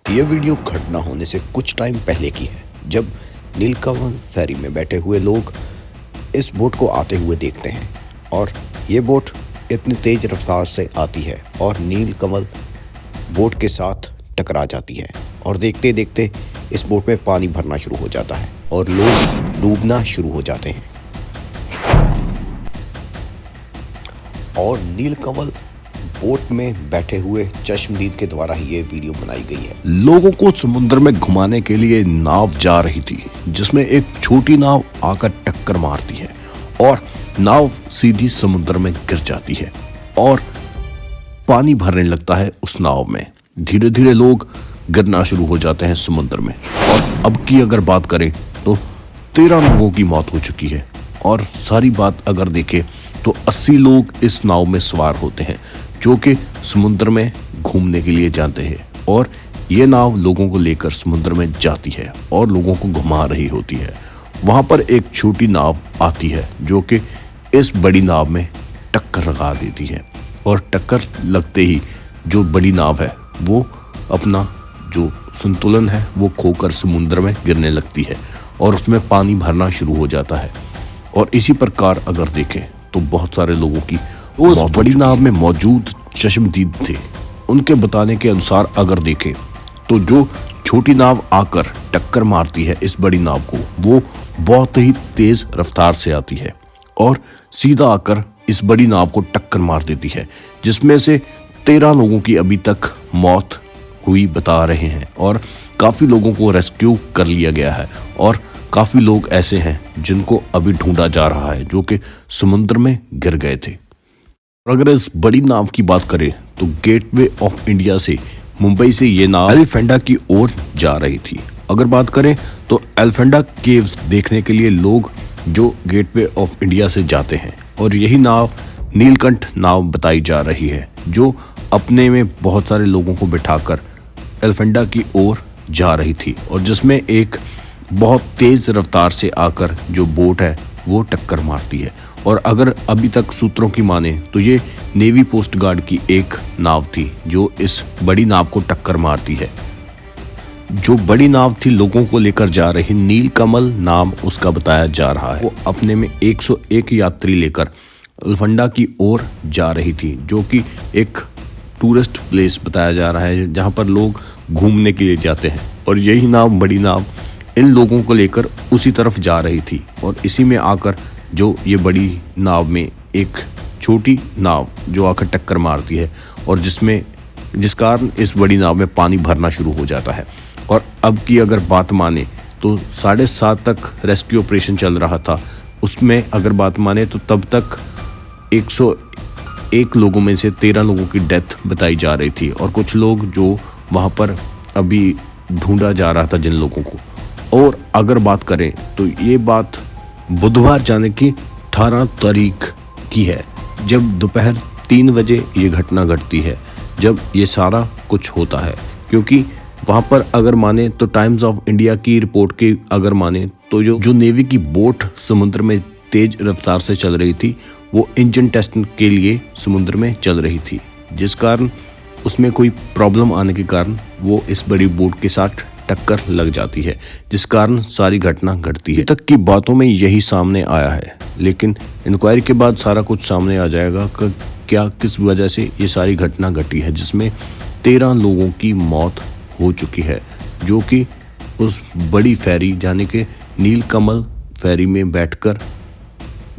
ये वीडियो घटना होने से कुछ टाइम पहले की है, जब नीलकमल फेरी में बैठे हुए लोग इस बोट को आते हुए देखते हैं और ये बोट इतनी तेज रफ्तार से आती है और नीलकमल बोट के साथ टकरा जाती है और देखते देखते इस बोट में पानी भरना शुरू हो जाता है और लोग डूबना शुरू हो जाते हैं और नीलकमल बोट में बैठे हुए चश्मदीद के द्वारा ही ये वीडियो बनाई गई है। लोगों को समुद्र में घुमाने के लिए नाव जा रही थी, जिसमें एक छोटी नाव आकर टक्कर मारती है और नाव सीधी समुद्र में गिर जाती है और पानी भरने लगता है उस नाव में। धीरे धीरे लोग गिरना शुरू हो जाते हैं समुद्र में और अब की अगर बात करें तो 13 लोगों की मौत हो चुकी है और सारी बात अगर देखें तो 80 लोग इस नाव में सवार होते हैं जो कि समुद्र में घूमने के लिए जाते हैं और ये नाव लोगों को लेकर समुद्र में जाती है और लोगों को घुमा रही होती है। वहाँ पर एक छोटी नाव आती है जो कि इस बड़ी नाव में टक्कर लगा देती है और टक्कर लगते ही जो बड़ी नाव है वो अपना जो संतुलन है वो खोकर समुद्र में गिरने लगती है और उसमें पानी भरना शुरू हो जाता है। और इसी प्रकार अगर देखें तो बहुत सारे लोगों की उस बड़ी नाव में मौजूद चश्मदीद थे। उनके बताने के अनुसार अगर देखें तो जो छोटी नाव आकर टक्कर मारती है इस बड़ी नाव को, वो बहुत ही तेज रफ्तार से आती है और सीधा आकर इस बड़ी नाव को टक्कर मार देती है, जिसमें से 13 लोगों की अभी तक मौत हुई बता रहे हैं और काफ़ी लोगों को रेस्क्यू कर लिया गया है और काफ़ी लोग ऐसे हैं जिनको अभी ढूंढा जा रहा है जो कि समुद्र में गिर गए थे। और अगर इस बड़ी नाव की बात करें तो गेटवे ऑफ इंडिया से मुंबई से ये नाव एलिफेंटा की ओर जा रही थी। अगर बात करें तो एलिफेंटा केव्स देखने के लिए लोग जो गेटवे ऑफ इंडिया से जाते हैं और यही नाव नीलकंठ नाव बताई जा रही है जो अपने में बहुत सारे लोगों को बिठाकर एलिफेंटा की ओर जा रही थी और जिसमें एक बहुत तेज रफ्तार से आकर जो बोट है वो टक्कर मारती है। और अगर अभी तक सूत्रों की माने तो ये नेवी कोस्ट गार्ड की एक नाव थी जो इस बड़ी नाव को टक्कर मारती है। जो बड़ी नाव थी लोगों को लेकर जा रही, नीलकमल नाम उसका बताया जा रहा है, वो अपने में 101 यात्री लेकर एलिफेंटा की ओर जा रही थी जो कि एक टूरिस्ट प्लेस बताया जा रहा है जहाँ पर लोग घूमने के लिए जाते हैं। और यही नाव, बड़ी नाव, इन लोगों को लेकर उसी तरफ जा रही थी और इसी में आकर जो ये बड़ी नाव में एक छोटी नाव जो आकर टक्कर मारती है और जिस कारण इस बड़ी नाव में पानी भरना शुरू हो जाता है। और अब की अगर बात माने तो 7:30 तक रेस्क्यू ऑपरेशन चल रहा था। उसमें अगर बात माने तो तब तक 101 लोगों में से 13 लोगों की डेथ बताई जा रही थी और कुछ लोग जो वहाँ पर अभी ढूंढा जा रहा था जिन लोगों को। और अगर बात करें तो ये बात बुधवार जाने की 18 तारीख की है, जब दोपहर 3 बजे ये घटना घटती है, जब ये सारा कुछ होता है। क्योंकि वहाँ पर अगर माने तो टाइम्स ऑफ इंडिया की रिपोर्ट की अगर माने तो जो नेवी की बोट समुद्र में तेज रफ्तार से चल रही थी वो इंजन टेस्टिंग के लिए समुद्र में चल रही थी, जिस कारण उसमें कोई प्रॉब्लम आने के कारण वो इस बड़ी बोट के साथ टक्कर लग जाती है, जिस कारण सारी घटना घटती है। तक की बातों में यही सामने आया है, लेकिन इंक्वायरी के बाद सारा कुछ सामने आ जाएगा कि क्या किस वजह से ये सारी घटना घटी है, जिसमें 13 लोगों की मौत हो चुकी है जो कि उस बड़ी फेरी यानी कि नीलकमल फेरी में बैठकर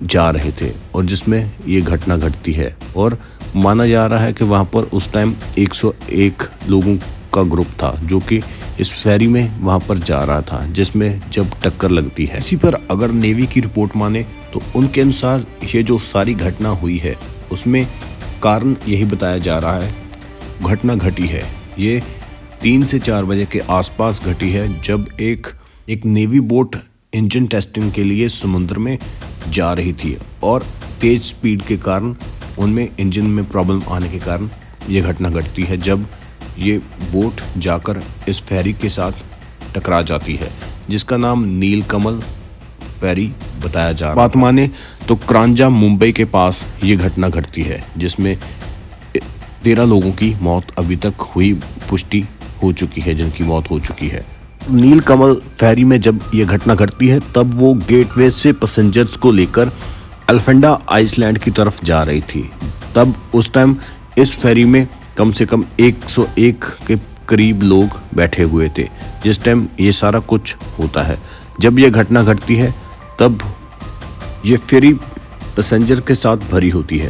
जा रहे थे और जिसमें ये घटना घटती है। और माना जा रहा है कि वहाँ पर उस टाइम 101 लोगों का ग्रुप था जो कि इस फेरी में वहाँ पर जा रहा था, जिसमें जब टक्कर लगती है। इसी पर अगर नेवी की रिपोर्ट माने तो उनके अनुसार ये जो सारी घटना हुई है उसमें कारण यही बताया जा रहा है, घटना घटी है ये 3 से 4 बजे के आसपास घटी है, जब एक नेवी बोट इंजन टेस्टिंग के लिए समुद्र में जा रही थी और तेज स्पीड के कारण उनमें इंजन में प्रॉब्लम आने के कारण ये घटना घटती है, जब ये बोट जाकर इस फेरी के साथ टकरा जाती है जिसका नाम नीलकमल फेरी बताया जा रहा है। बात माने तो क्रांजा मुंबई के पास ये घटना घटती है जिसमें 13 लोगों की मौत अभी तक हुई पुष्टि हो चुकी है, जिनकी मौत हो चुकी है। नीलकमल फेरी में जब ये घटना घटती है तब वो गेटवे से पैसेंजर्स को लेकर एल्फेंडा आइसलैंड की तरफ जा रही थी। तब उस टाइम इस फेरी में कम से कम 101 के करीब लोग बैठे हुए थे जिस टाइम ये सारा कुछ होता है। जब ये घटना घटती है तब ये फेरी पैसेंजर के साथ भरी होती है।